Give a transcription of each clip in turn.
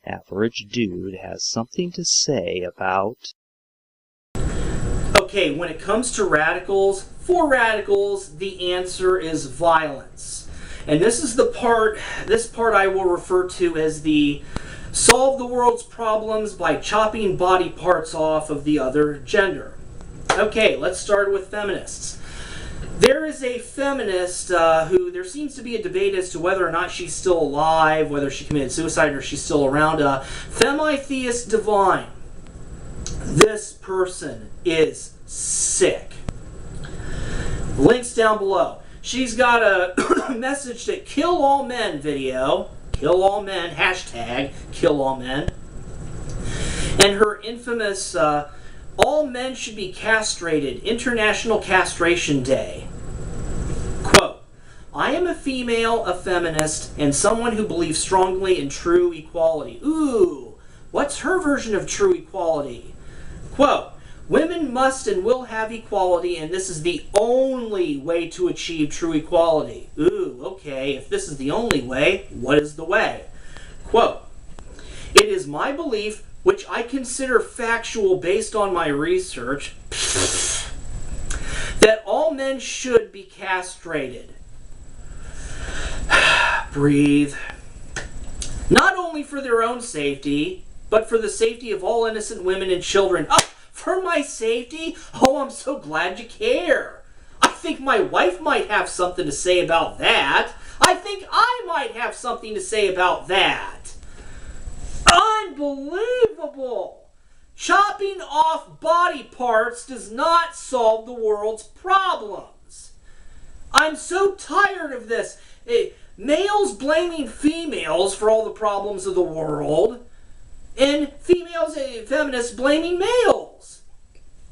average dude has something to say about... Okay, when it comes to radicals, for radicals, the answer is violence. And this is the part, I will refer to as the solve the world's problems by chopping body parts off of the other gender. Okay, let's start with feminists. There is a feminist who, there seems to be a debate as to whether or not she's still alive, whether she committed suicide or she's still around. Femitheist divine. This person is sick. Links down below. She's got a message to kill all men video. Kill all men, hashtag kill all men. And her infamous all men should be castrated, International Castration Day. Quote, I am a female, a feminist, and someone who believes strongly in true equality. Ooh, what's her version of true equality? Quote, women must and will have equality, and this is the only way to achieve true equality. Ooh, okay, if this is the only way, what is the way? Quote, it is my belief, which I consider factual based on my research, that all men should be castrated. Breathe. Not only for their own safety, but for the safety of all innocent women and children. Oh, for my safety? Oh, I'm so glad you care. I think my wife might have something to say about that. I think I might have something to say about that. Unbelievable! Chopping off body parts does not solve the world's problems. I'm so tired of this. Males blaming females for all the problems of the world, and females, feminists blaming males.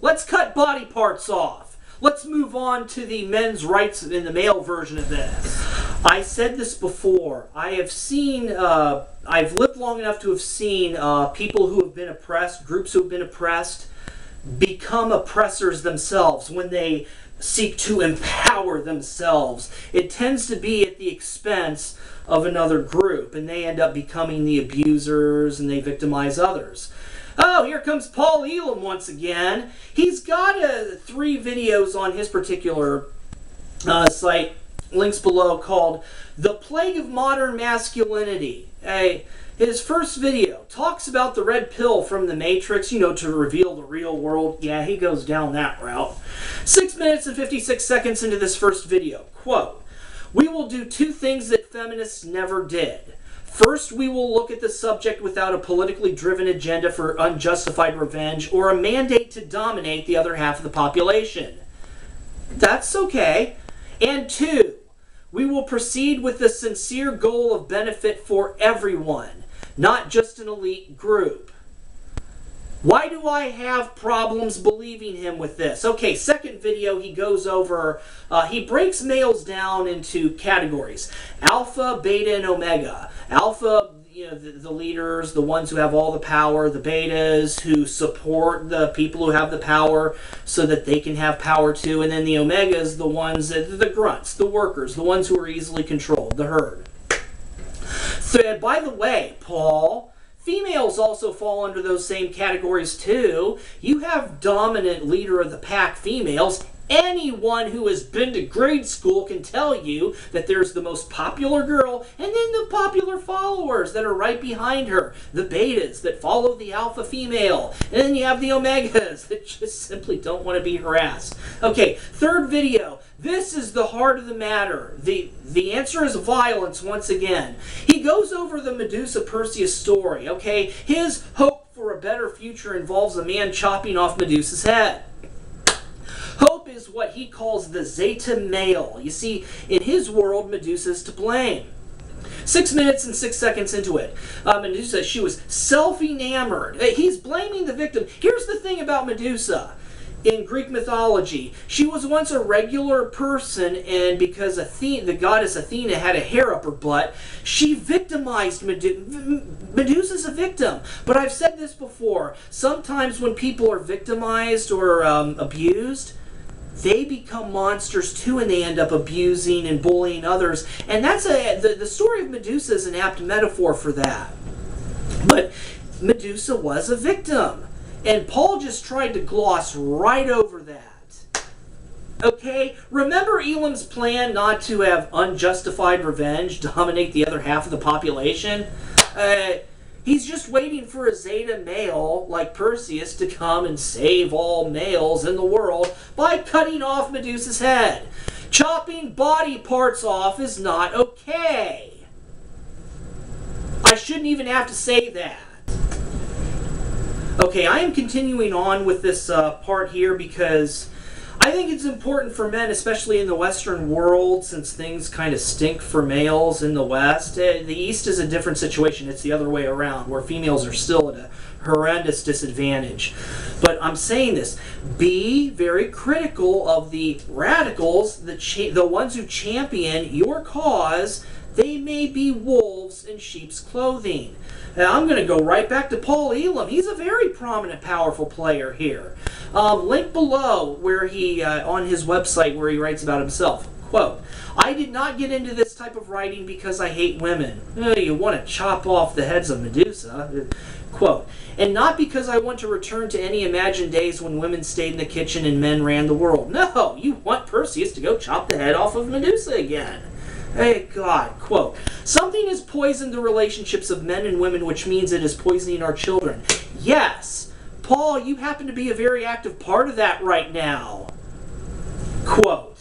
Let's cut body parts off. Let's move on to the men's rights in the male version of this. I said this before. I have seen, I've lived long enough to have seen people who have been oppressed, groups who have been oppressed, become oppressors themselves when they seek to empower themselves. It tends to be at the expense of another group, and they end up becoming the abusers, and they victimize others. Oh, here comes Paul Elam once again. He's got 3 videos on his particular site, links below, called The Plague of Modern Masculinity. His first video talks about the red pill from the Matrix, you know, to reveal the real world. Yeah, he goes down that route. 6 minutes and 56 seconds into this first video, quote, we will do 2 things that feminists never did. First, we will look at the subject without a politically driven agenda for unjustified revenge or a mandate to dominate the other half of the population. That's okay. And 2, we will proceed with the sincere goal of benefit for everyone, not just an elite group. Why do I have problems believing him with this? Okay, second video, he goes over, he breaks males down into categories. Alpha, beta, and omega. Alpha, you know, the leaders, the ones who have all the power. The betas, who support the people who have the power so that they can have power too. And then the omegas, the ones, the grunts, the workers, the ones who are easily controlled, the herd. So, by the way, Paul, females also fall under those same categories too. You have dominant leader of the pack females. Anyone who has been to grade school can tell you that there's the most popular girl and then the popular followers that are right behind her. The betas that follow the alpha female. And then you have the omegas that just simply don't want to be harassed. Okay, third video. This is the heart of the matter. The answer is violence once again. He goes over the Medusa Perseus story, okay? His hope for a better future involves a man chopping off Medusa's head. Hope is what he calls the zeta male. You see, in his world, Medusa is to blame. 6 minutes and 6 seconds into it, Medusa, she was self-enamored. He's blaming the victim. Here's the thing about Medusa. In Greek mythology, she was once a regular person, and because the goddess Athena had a hair up her butt, she victimized Medusa. Medusa's a victim. But I've said this before. Sometimes when people are victimized or abused, they become monsters too, and they end up abusing and bullying others. And that's the story of Medusa is an apt metaphor for that. But Medusa was a victim. And Paul just tried to gloss right over that. Okay, remember Elam's plan not to have unjustified revenge dominate the other half of the population? He's just waiting for a Zeta male like Perseus to come and save all males in the world by cutting off Medusa's head. Chopping body parts off is not okay. I shouldn't even have to say that. Okay, I am continuing on with this part here because I think it's important for men, especially in the Western world, since things kind of stink for males in the West. The East is a different situation. It's the other way around, where females are still at a horrendous disadvantage. But I'm saying this, be very critical of the radicals, the ones who champion your cause. They may be wolves in sheep's clothing. Now, I'm going to go right back to Paul Elam. He's a very prominent, powerful player here. Link below where he, on his website, where he writes about himself. Quote, I did not get into this type of writing because I hate women. You want to chop off the heads of Medusa. Quote, and not because I want to return to any imagined days when women stayed in the kitchen and men ran the world. No, you want Perseus to go chop the head off of Medusa again. Hey, God, quote, something has poisoned the relationships of men and women, which means it is poisoning our children. Yes, Paul, you happen to be a very active part of that right now. Quote,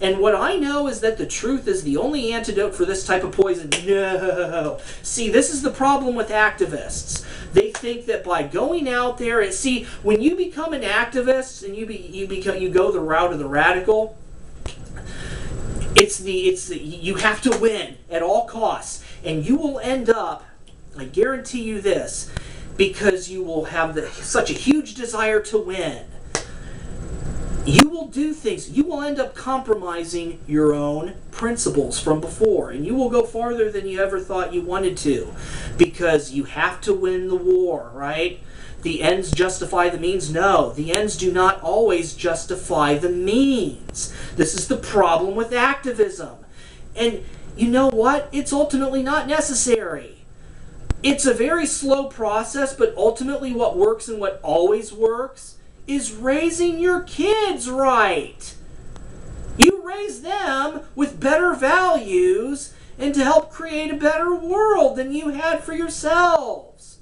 and what I know is that the truth is the only antidote for this type of poison. No. See, this is the problem with activists. They think that by going out there, and see, when you become an activist and you go the route of the radical, you have to win at all costs, and you will end up, I guarantee you this, because you will have such a huge desire to win. You will do things, you will end up compromising your own principles from before, and you will go farther than you ever thought you wanted to, because you have to win the war, right? The ends justify the means? No, the ends do not always justify the means. This is the problem with activism. And you know what? It's ultimately not necessary. It's a very slow process, but ultimately what works and what always works is raising your kids right. You raise them with better values and to help create a better world than you had for yourselves.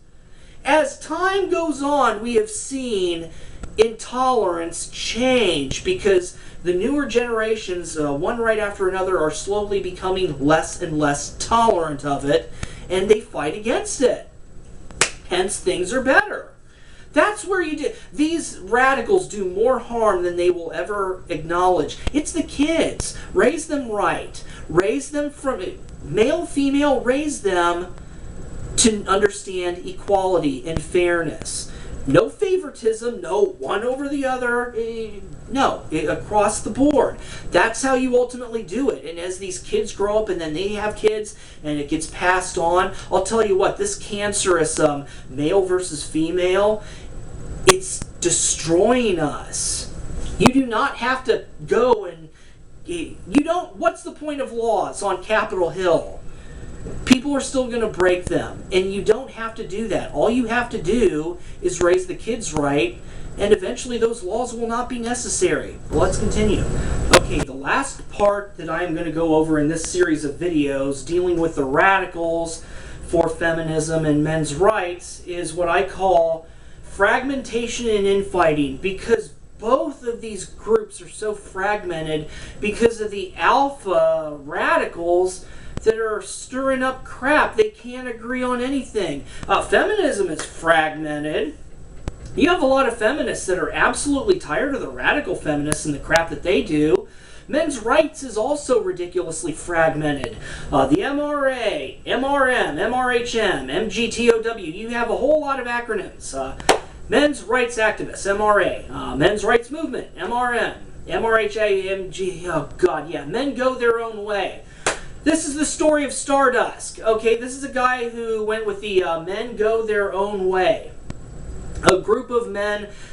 As time goes on, we have seen intolerance change because the newer generations, one right after another, are slowly becoming less and less tolerant of it, and they fight against it. Hence, things are better. That's where these radicals do more harm than they will ever acknowledge. It's the kids. Raise them right. Raise them from male, female, raise them to understand equality and fairness. No favoritism, no one over the other, no, across the board. That's how you ultimately do it. And as these kids grow up and then they have kids and it gets passed on, I'll tell you what, this cancerous male versus female, it's destroying us. You do not have to go and, what's the point of laws on Capitol Hill? People are still going to break them, and you don't have to do that. All you have to do is raise the kids right, and eventually those laws will not be necessary. But let's continue. Okay, the last part that I'm going to go over in this series of videos dealing with the radicals for feminism and men's rights is what I call fragmentation and infighting, because both of these groups are so fragmented because of the alpha radicals that are stirring up crap. They can't agree on anything. Feminism is fragmented. You have a lot of feminists that are absolutely tired of the radical feminists and the crap that they do. Men's rights is also ridiculously fragmented. The MRA, MRM, MRHM, MGTOW, you have a whole lot of acronyms. Men's rights activists, MRA. Men's rights movement, MRM. MRHA, MG, oh God, yeah. Men go their own way. This is the story of Stardust. Okay, this is a guy who went with the men go their own way. a group of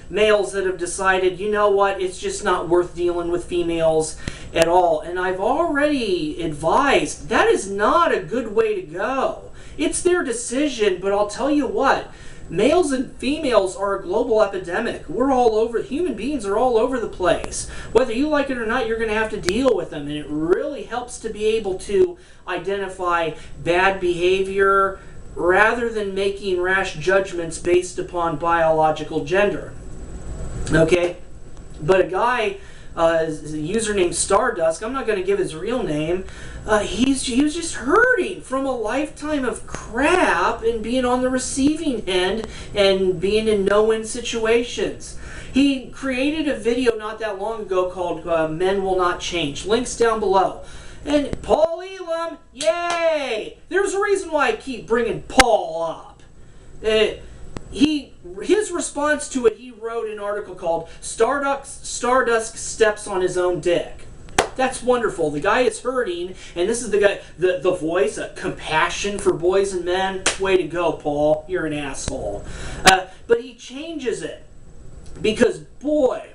males that have decided, you know what, it's just not worth dealing with females at all. And I've already advised that is not a good way to go. It's their decision, but I'll tell you what, males and females are a global epidemic. We're all over, human beings are all over the place. Whether you like it or not, you're going to have to deal with them. And it really helps to be able to identify bad behavior rather than making rash judgments based upon biological gender. Okay? But a guy, username Stardust, I'm not going to give his real name, he was just hurting from a lifetime of crap and being on the receiving end and being in no-win situations. He created a video not that long ago called Men Will Not Change. Links down below. And Paul Elam, yay! There's a reason why I keep bringing Paul up. His response to it, he wrote an article called Stardust Steps on His Own Dick. That's wonderful. The guy is hurting, and this is the guy, the voice, compassion for boys and men. Way to go, Paul. You're an asshole. But he changes it because, boy,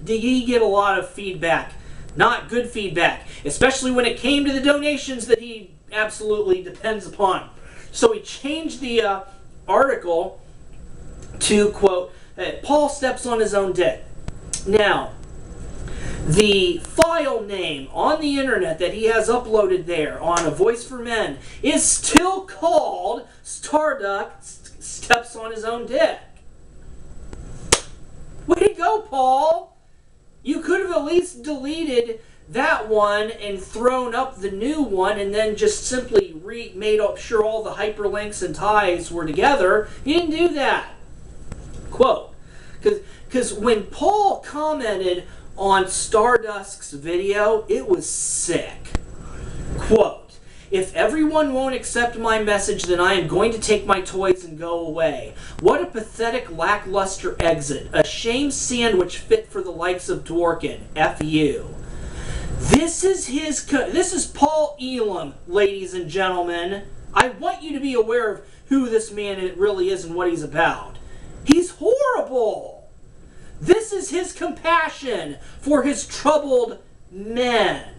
did he get a lot of feedback. Not good feedback, especially when it came to the donations that he absolutely depends upon. So he changed the article to, quote, Paul steps on his own dick. Now, the file name on the internet that he has uploaded there on A Voice for Men is still called Stardust Steps on His Own Dick. Way to go, Paul! You could have at least deleted that one and thrown up the new one and then just simply made sure all the hyperlinks and ties were together. You didn't do that. Quote, because when Paul commented on Stardust's video, it was sick. Quote, if everyone won't accept my message, then I am going to take my toys and go away. What a pathetic, lackluster exit. A shame sandwich fit for the likes of Dworkin. F you. This is Paul Elam, ladies and gentlemen. I want you to be aware of who this man really is and what he's about. He's horrible. This is his compassion for his troubled men.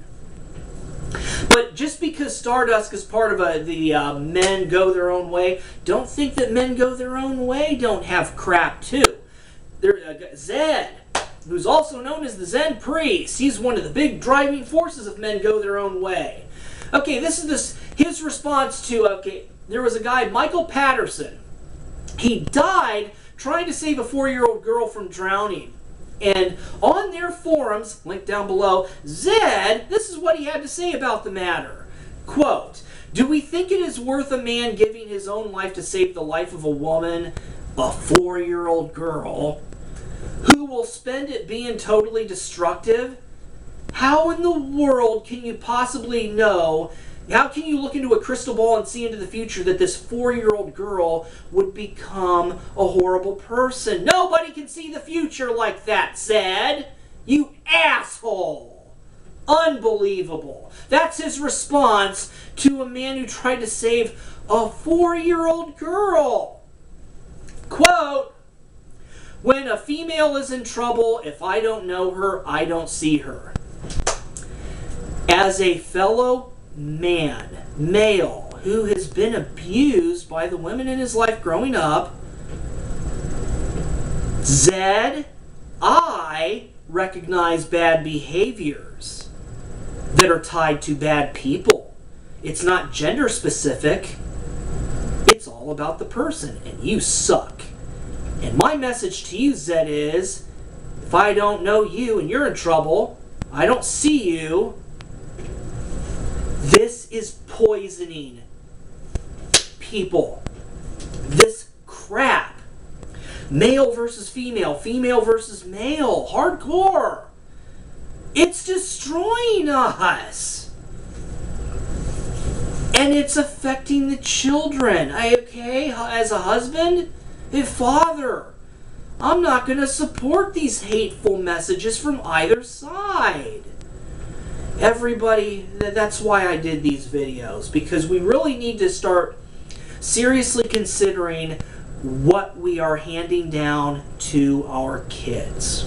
But just because Stardust is part of the Men Go Their Own Way, don't think that Men Go Their Own Way don't have crap too. Zed, who's also known as the Zen Priest, he's one of the big driving forces of Men Go Their Own Way. Okay, this is his response to, there was a guy, Michael Patterson. He died trying to save a 4-year-old girl from drowning. And on their forums, linked down below, Zed, this is what he had to say about the matter. Quote, do we think it is worth a man giving his own life to save the life of a woman, a 4-year-old girl, who will spend it being totally destructive? How in the world can you possibly know? How can you look into a crystal ball and see into the future that this 4-year-old girl would become a horrible person? Nobody can see the future like that, Zed. You asshole. Unbelievable. That's his response to a man who tried to save a 4-year-old girl. Quote, when a female is in trouble, if I don't know her, I don't see her. As a fellow male, who has been abused by the women in his life growing up, Zed, I recognize bad behaviors that are tied to bad people. It's not gender specific. It's all about the person, and you suck. And my message to you, Zed, is if I don't know you and you're in trouble, I don't see you, this is poisoning people. This crap. Male versus female, female versus male, hardcore. It's destroying us. And it's affecting the children. As a husband, a father, I'm not going to support these hateful messages from either side. Everybody, that's why I did these videos, because we really need to start seriously considering what we are handing down to our kids.